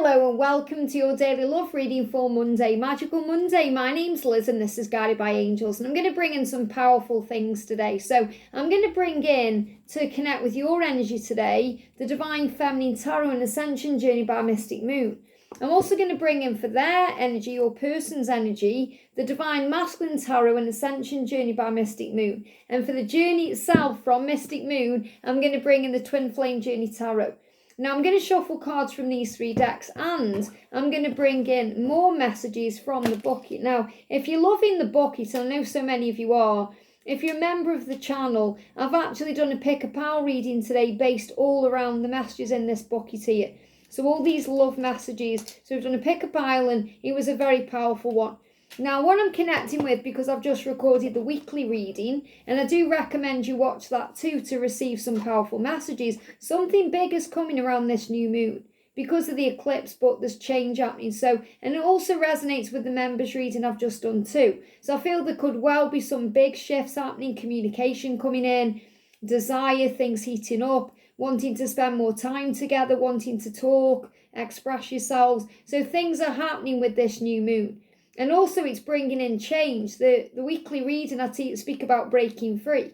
Hello and welcome to your daily love reading for Monday, Magical Monday. My name's Liz and this is Guided by Angels, and I'm going to bring in some powerful things today. So I'm going to bring in, to connect with your energy today, the Divine Feminine Tarot and Ascension Journey by Mystic Moon. I'm also going to bring in for their energy, your person's energy, the Divine Masculine Tarot and Ascension Journey by Mystic Moon. And for the journey itself from Mystic Moon, I'm going to bring in the Twin Flame Journey Tarot. Now I'm going to shuffle cards from these three decks, and I'm going to bring in more messages from the bucket. Now, if you're loving the bucket, and I know so many of you are, if you're a member of the channel, I've actually done a pick-a-pile reading today based all around the messages in this bucket here. So all these love messages. So we've done a pick-a-pile, and it was a very powerful one. Now, what I'm connecting with, because I've just recorded the weekly reading, and I do recommend you watch that too to receive some powerful messages, something big is coming around this new moon because of the eclipse, but there's change happening. So, and it also resonates with the members reading I've just done too. So I feel there could well be some big shifts happening, communication coming in, desire, things heating up, wanting to spend more time together, wanting to talk, express yourselves. So things are happening with this new moon. And also it's bringing in change. The weekly reading, I speak about breaking free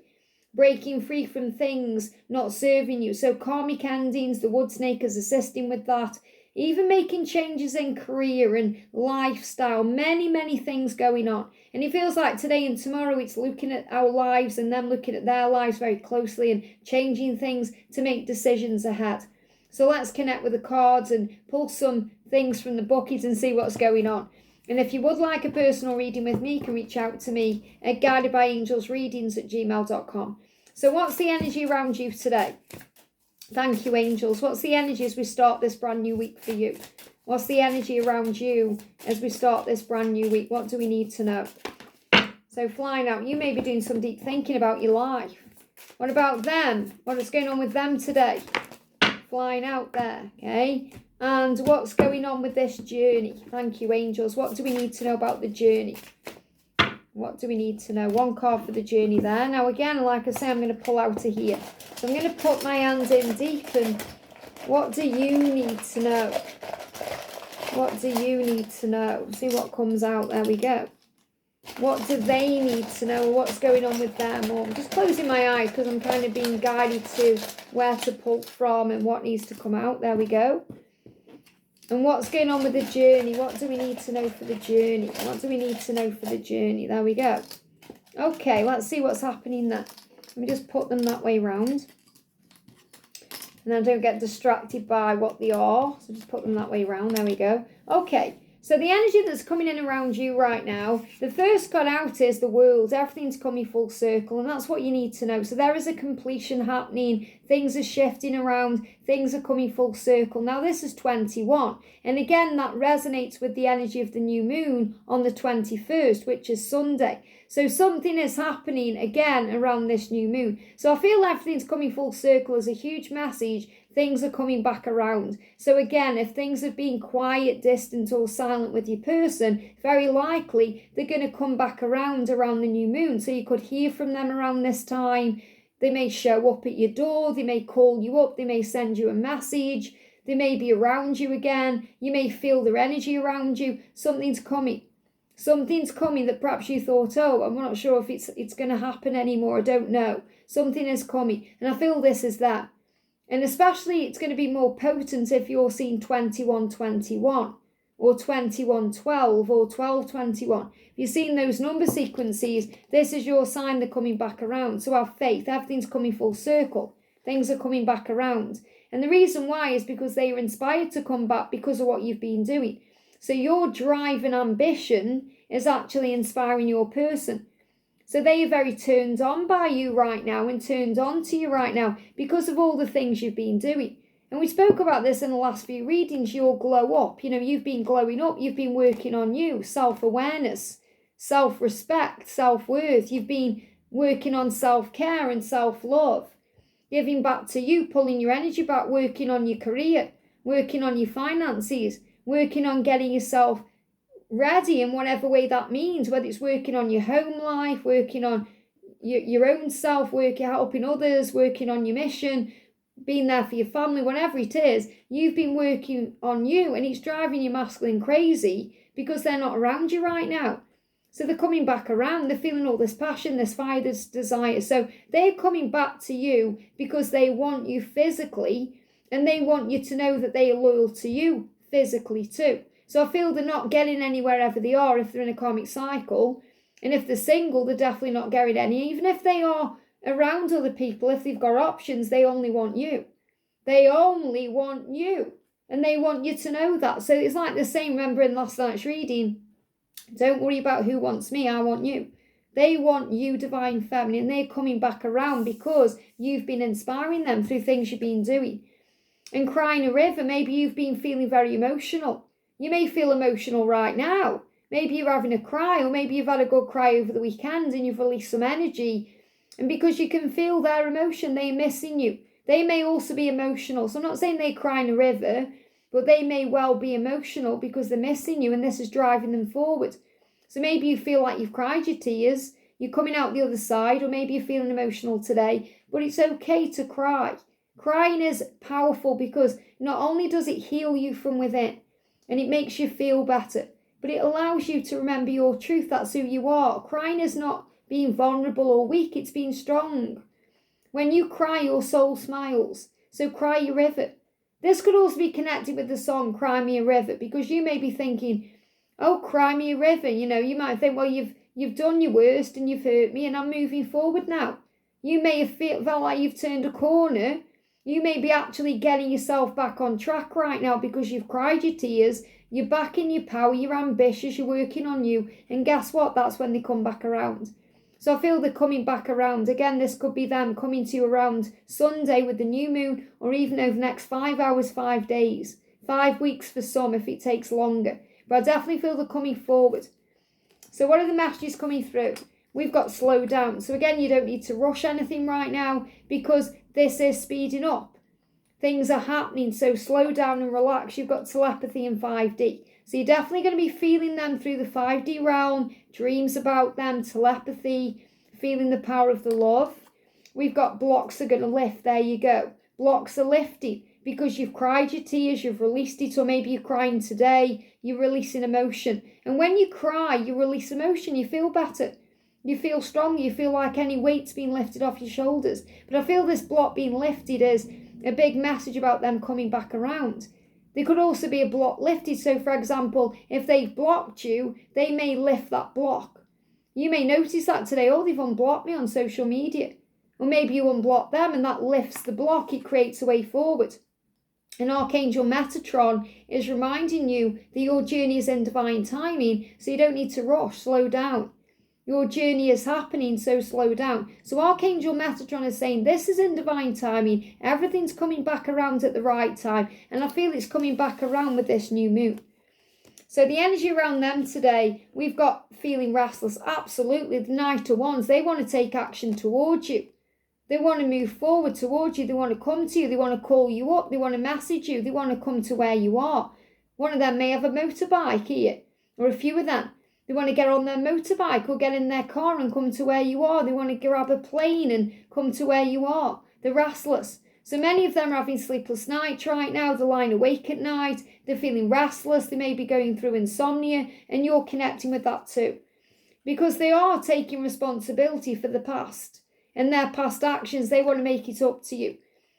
from things not serving you. So karmic endings, the wood snake is assisting with that. Even making changes in career and lifestyle, many things going on. And it feels like today and tomorrow it's looking at our lives and them looking at their lives very closely and changing things to make decisions ahead. So let's connect with the cards and pull some things from the bucket and see what's going on. And if you would like a personal reading with me, you can reach out to me at guidedbyangelsreadings@gmail.com. So what's the energy around you today? Thank you, angels. What's the energy as we start this brand new week for you? What's the energy around you as we start this brand new week? What do we need to know? So flying out, you may be doing some deep thinking about your life. What about them? What is going on with them today? Flying out there, okay? And what's going on with this journey? Thank you, angels. What do we need to know about the journey? What do we need to know? One card for the journey there. Now, again, like I say, I'm going to pull out of here. So I'm going to put my hands in deep, and what do you need to know? What do you need to know? See what comes out. There we go. What do they need to know? What's going on with them? Or I'm just closing my eyes because I'm kind of being guided to where to pull from and what needs to come out. There we go. And what's going on with the journey? What do we need to know for the journey? What do we need to know for the journey? There we go. Okay, let's see what's happening there. Let me just put them that way round. And then don't get distracted by what they are. So just put them that way round. There we go. Okay, so the energy that's coming in around you right now, the first card out is the world. Everything's coming full circle, and that's what you need to know. So there is a completion happening. Things are shifting around. Things are coming full circle. Now this is 21. And again, that resonates with the energy of the new moon on the 21st, which is Sunday. So something is happening again around this new moon. So I feel everything's coming full circle as a huge message. Things are coming back around. So again, if things have been quiet, distant or silent with your person, very likely they're going to come back around the new moon. So you could hear from them around this time. They may show up at your door. They may call you up. They may send you a message. They may be around you again. You may feel their energy around you. Something's coming. Something's coming that perhaps you thought, oh, I'm not sure if it's going to happen anymore. I don't know. Something is coming. And I feel this is that. And especially it's going to be more potent if you're seeing 2121 or 2112 or 1221. If you're seeing those number sequences, this is your sign they're coming back around. So have faith. Everything's coming full circle. Things are coming back around. And the reason why is because they are inspired to come back because of what you've been doing. So your drive and ambition is actually inspiring your person. So they are very turned on by you right now and turned on to you right now because of all the things you've been doing. And we spoke about this in the last few readings, your glow up. You know, you've been glowing up. You've been working on you, self-awareness, self-respect, self-worth. You've been working on self-care and self-love, giving back to you, pulling your energy back, working on your career, working on your finances, working on getting yourself ready in whatever way that means, whether it's working on your home life, working on your own self, helping others, working on your mission, being there for your family, whatever it is, you've been working on you, and it's driving your masculine crazy because they're not around you right now. So they're coming back around, they're feeling all this passion, this fire, this desire. So they're coming back to you because they want you physically, and they want you to know that they are loyal to you physically too. So I feel they're not getting anywhere wherever they are if they're in a karmic cycle. And if they're single, they're definitely not getting any. Even if they are around other people, if they've got options, they only want you. They only want you. And they want you to know that. So it's like the same, remember in last night's reading, don't worry about who wants me, I want you. They want you, divine feminine. They're coming back around because you've been inspiring them through things you've been doing. And crying a river, maybe you've been feeling very emotional. You may feel emotional right now. Maybe you're having a cry, or maybe you've had a good cry over the weekend and you've released some energy. And because you can feel their emotion, they're missing you. They may also be emotional. So I'm not saying they cry in a river, but they may well be emotional because they're missing you, and this is driving them forward. So maybe you feel like you've cried your tears, you're coming out the other side, or maybe you're feeling emotional today, but it's okay to cry. Crying is powerful because not only does it heal you from within, and it makes you feel better, but it allows you to remember your truth. That's who you are. Crying is not being vulnerable or weak, it's being strong. When you cry, your soul smiles. So cry your river. This could also be connected with the song Cry Me a River, because you may be thinking, oh, cry me a river. You know, you might think, well, you've done your worst and you've hurt me and I'm moving forward now. You may have felt like you've turned a corner. You may be actually getting yourself back on track right now because you've cried your tears, you're back in your power, you're ambitious, you're working on you, and guess what? That's when they come back around. So I feel they're coming back around. Again, this could be them coming to you around Sunday with the new moon, or even over the next 5 hours, 5 days, 5 weeks for some if it takes longer. But I definitely feel they're coming forward. So what are the messages coming through? We've got slow down. So again, you don't need to rush anything right now because this is speeding up. Things are happening, so slow down and relax. You've got telepathy in 5D. So you're definitely going to be feeling them through the 5D realm, dreams about them, telepathy, feeling the power of the love. We've got blocks are going to lift. There you go. Blocks are lifting because you've cried your tears, you've released it, or maybe you're crying today, you're releasing emotion. And when you cry, you release emotion, you feel better. You feel stronger, you feel like any weight's been lifted off your shoulders. But I feel this block being lifted is a big message about them coming back around. There could also be a block lifted. So for example, if they've blocked you, they may lift that block. You may notice that today, oh, they've unblocked me on social media. Or maybe you unblock them and that lifts the block, it creates a way forward. And Archangel Metatron is reminding you that your journey is in divine timing, so you don't need to rush, slow down. Your journey is happening, so slow down. So Archangel Metatron is saying this is in divine timing. Everything's coming back around at the right time. And I feel it's coming back around with this new moon. So the energy around them today, we've got feeling restless. Absolutely. The Knight of Wands, they want to take action towards you. They want to move forward towards you. They want to come to you. They want to call you up. They want to message you. They want to come to where you are. One of them may have a motorbike here, or a few of them. They want to get on their motorbike or get in their car and come to where you are. They want to grab a plane and come to where you are. They're restless. So many of them are having sleepless nights right now. They're lying awake at night. They're feeling restless. They may be going through insomnia, and you're connecting with that too. Because they are taking responsibility for the past and their past actions. They want to make it up to you.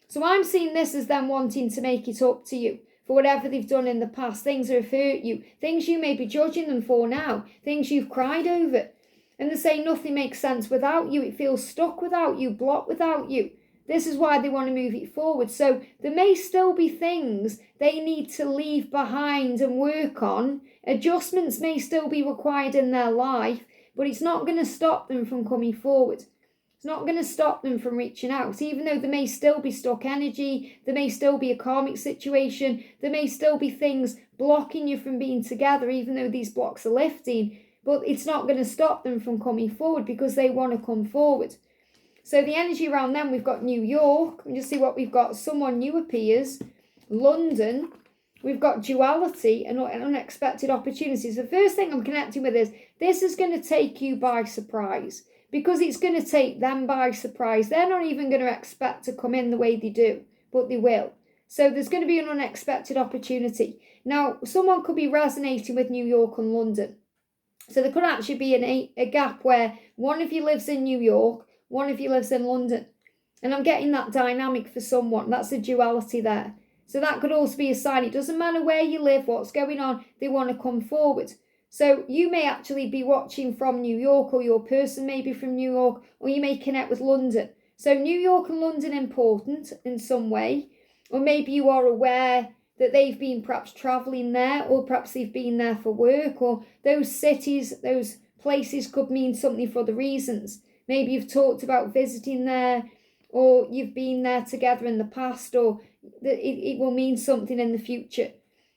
So I'm seeing this as them wanting to make it up to you. For whatever they've done in the past, things that have hurt you, things you may be judging them for now, things you've cried over. And they say nothing makes sense without you. It feels stuck without you, blocked without you. This is why they want to move it forward. So there may still be things they need to leave behind and work on. Adjustments may still be required in their life, but it's not going to stop them from coming forward. It's not going to stop them from reaching out, even though there may still be stuck energy, there may still be a karmic situation, there may still be things blocking you from being together, even though these blocks are lifting, but it's not going to stop them from coming forward because they want to come forward. So the energy around them, we've got New York, and just see what we've got. Someone new appears. London, we've got duality and unexpected opportunities. The first thing I'm connecting with is this is going to take you by surprise. Because it's going to take them by surprise. They're not even going to expect to come in the way they do. but they will. So there's going to be an unexpected opportunity. Now, someone could be resonating with New York and London. So there could actually be a gap where one of you lives in New York, one of you lives in London. And I'm getting that dynamic for someone. That's a duality there. So that could also be a sign. It doesn't matter where you live, what's going on, they want to come forward. So you may actually be watching from New York, or your person may be from New York, or you may connect with London. So New York and London important in some way, or maybe you are aware that they've been perhaps travelling there, or perhaps they've been there for work, or those cities, those places could mean something for other reasons. Maybe you've talked about visiting there, or you've been there together in the past, or it will mean something in the future.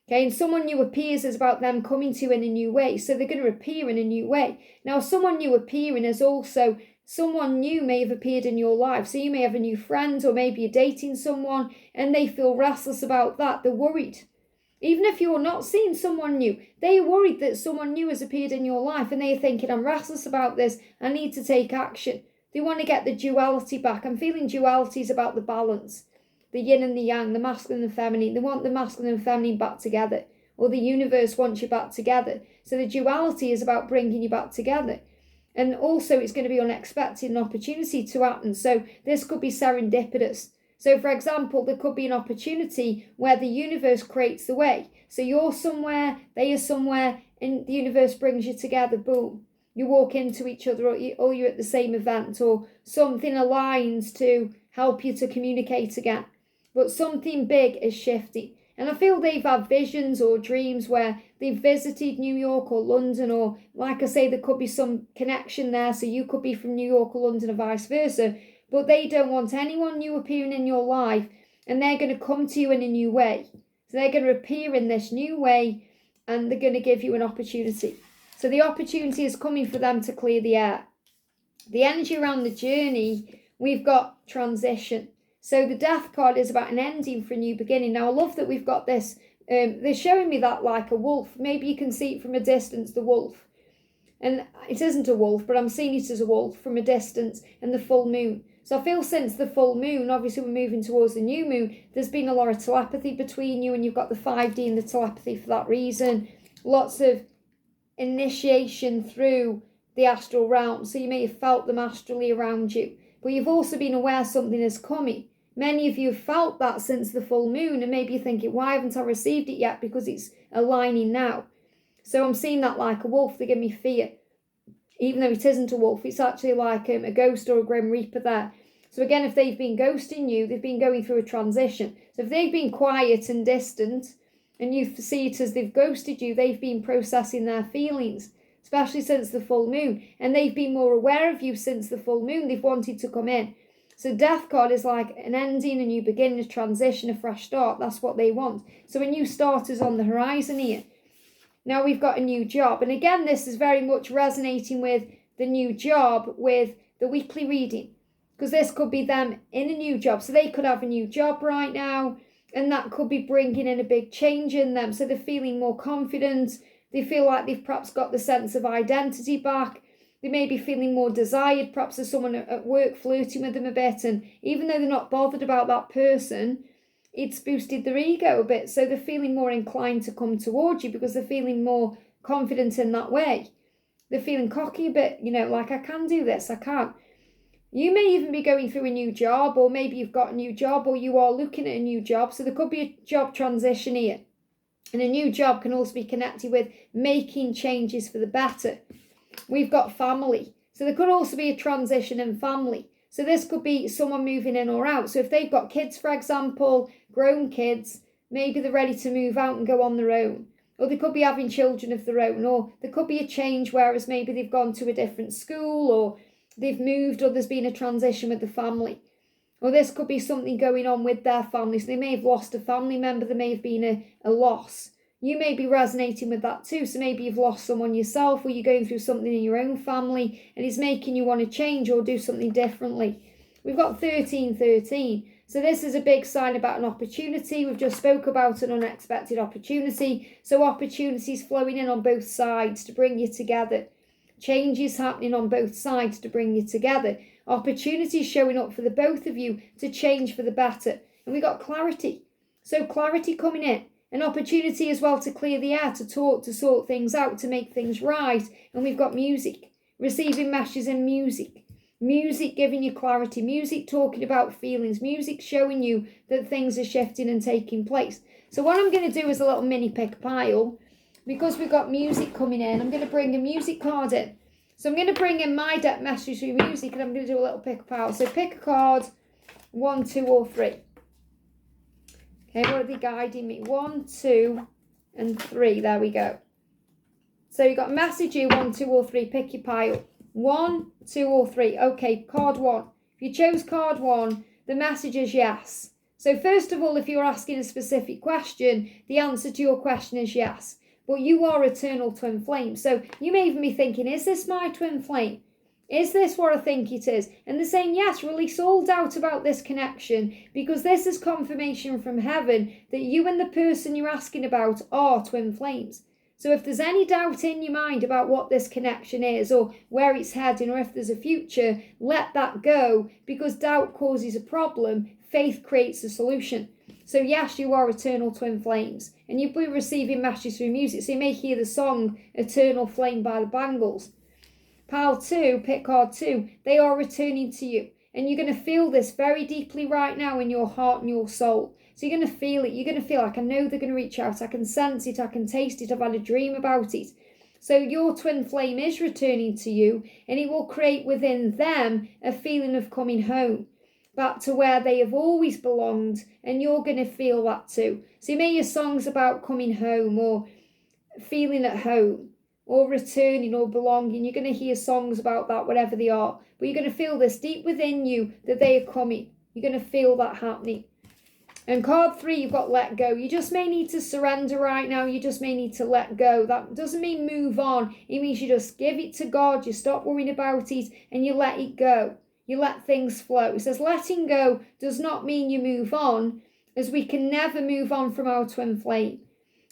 Okay, and someone new appears is about them coming to you in a new way. So they're going to appear in a new way. Now, someone new appearing is also someone new may have appeared in your life. So you may have a new friend, or maybe you're dating someone and they feel restless about that. They're worried. Even if you're not seeing someone new, they are worried that someone new has appeared in your life, and they're thinking, I'm restless about this. I need to take action. They want to get the duality back. I'm feeling duality is about the balance. The yin and the yang, the masculine and feminine. They want the masculine and feminine back together. Or the universe wants you back together. So the duality is about bringing you back together. And also it's going to be unexpected, an opportunity to happen. So this could be serendipitous. So for example, there could be an opportunity where the universe creates the way. So you're somewhere, they are somewhere, and the universe brings you together, boom. You walk into each other, or you're at the same event, or something aligns to help you to communicate again. But something big is shifting. And I feel they've had visions or dreams where they've visited New York or London, or like I say, there could be some connection there. So you could be from New York or London or vice versa. But they don't want anyone new appearing in your life, and they're going to come to you in a new way. So they're going to appear in this new way, and they're going to give you an opportunity. So the opportunity is coming for them to clear the air. The energy around the journey, we've got transition. So the death card is about an ending for a new beginning. Now I love that we've got this. They're showing me that like a wolf. Maybe you can see it from a distance, the wolf. And it isn't a wolf, but I'm seeing it as a wolf from a distance, and the full moon. So I feel since the full moon, obviously we're moving towards the new moon, there's been a lot of telepathy between you, and you've got the 5D and the telepathy for that reason. Lots of initiation through the astral realm. So you may have felt them astrally around you, but you've also been aware something is coming. Many of you have felt that since the full moon, and maybe you're thinking, why haven't I received it yet? Because it's aligning now. So I'm seeing that like a wolf. They give me fear. Even though it isn't a wolf, it's actually like a ghost or a grim reaper there. So again, if they've been ghosting you, they've been going through a transition. So if they've been quiet and distant, and you see it as they've ghosted you, they've been processing their feelings, especially since the full moon. And they've been more aware of you since the full moon. They've wanted to come in. So death card is like an ending, a new beginning, a transition, a fresh start. That's what they want. So a new start is on the horizon here. Now we've got a new job. And again, this is very much resonating with the new job, with the weekly reading. Because this could be them in a new job. So they could have a new job right now, and that could be bringing in a big change in them. So they're feeling more confident. They feel like they've perhaps got the sense of identity back. They may be feeling more desired. Perhaps there's someone at work flirting with them a bit. And even though they're not bothered about that person, it's boosted their ego a bit. So they're feeling more inclined to come towards you because they're feeling more confident in that way. They're feeling cocky a bit, like I can do this, I can. You may even be going through a new job, or maybe you've got a new job, or you are looking at a new job. So there could be a job transition here. And a new job can also be connected with making changes for the better. We've got family. So there could also be a transition in family. So this could be someone moving in or out. So if they've got kids, for example, grown kids, maybe they're ready to move out and go on their own. Or they could be having children of their own. Or there could be a change, whereas maybe they've gone to a different school, or they've moved, or there's been a transition with the family. Or this could be something going on with their family. So they may have lost a family member. There may have been a loss. You may be resonating with that too. So maybe you've lost someone yourself, or you're going through something in your own family, and it's making you want to change or do something differently. We've got 1313. So this is a big sign about an opportunity. We've just spoke about an unexpected opportunity. So opportunities flowing in on both sides to bring you together. Changes happening on both sides to bring you together. Opportunities showing up for the both of you to change for the better. and we got clarity. So clarity coming in. An opportunity as well to clear the air, to talk, to sort things out, to make things right. And we've got music. Receiving messages in music. Music giving you clarity. Music talking about feelings. Music showing you that things are shifting and taking place. So what I'm going to do is a little mini pick a pile. Because we've got music coming in, I'm going to bring a music card in. So I'm going to bring in my deck message through music, and I'm going to do a little pick a pile. So pick a card, 1, 2, or 3. Okay, what are they guiding me? 1, 2, and 3. There we go. So you've got message here, 1, 2, or 3. Pick your pile. 1, 2, or 3. Okay, card 1. If you chose card 1, the message is yes. So first of all, if you're asking a specific question, the answer to your question is yes. But you are eternal twin flame. So you may even be thinking, is this my twin flame? Is this what I think it is? And they're saying, yes, release all doubt about this connection, because this is confirmation from heaven that you and the person you're asking about are twin flames. So if there's any doubt in your mind about what this connection is, or where it's heading, or if there's a future, let that go, because doubt causes a problem. Faith creates a solution. So yes, you are eternal twin flames, and you'll be receiving messages through music. So you may hear the song Eternal Flame by the Bangles. Pile 2, pick card 2, they are returning to you. And you're going to feel this very deeply right now in your heart and your soul. So you're going to feel it. You're going to feel like, I know they're going to reach out. I can sense it. I can taste it. I've had a dream about it. So your twin flame is returning to you, and it will create within them a feeling of coming home, back to where they have always belonged, and you're going to feel that too. So you may hear songs about coming home, or feeling at home, or returning, or belonging. You're going to hear songs about that, whatever they are. But you're going to feel this deep within you that they are coming. You're going to feel that happening. And card 3, you've got let go. You just may need to surrender right now. You just may need to let go. That doesn't mean move on. It means you just give it to God. You stop worrying about it, and you let it go. You let things flow. It says letting go does not mean you move on, as we can never move on from our twin flame.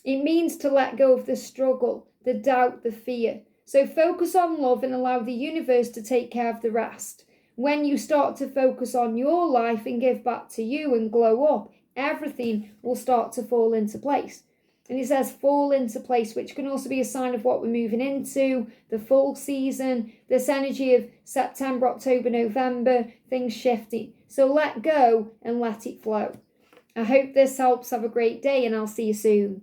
It means to let go of the struggle, the doubt, the fear. So focus on love and allow the universe to take care of the rest. When you start to focus on your life and give back to you and glow up, everything will start to fall into place. And it says fall into place, which can also be a sign of what we're moving into, the fall season, this energy of September, October, November, things shifting. So let go and let it flow. I hope this helps. Have a great day, and I'll see you soon.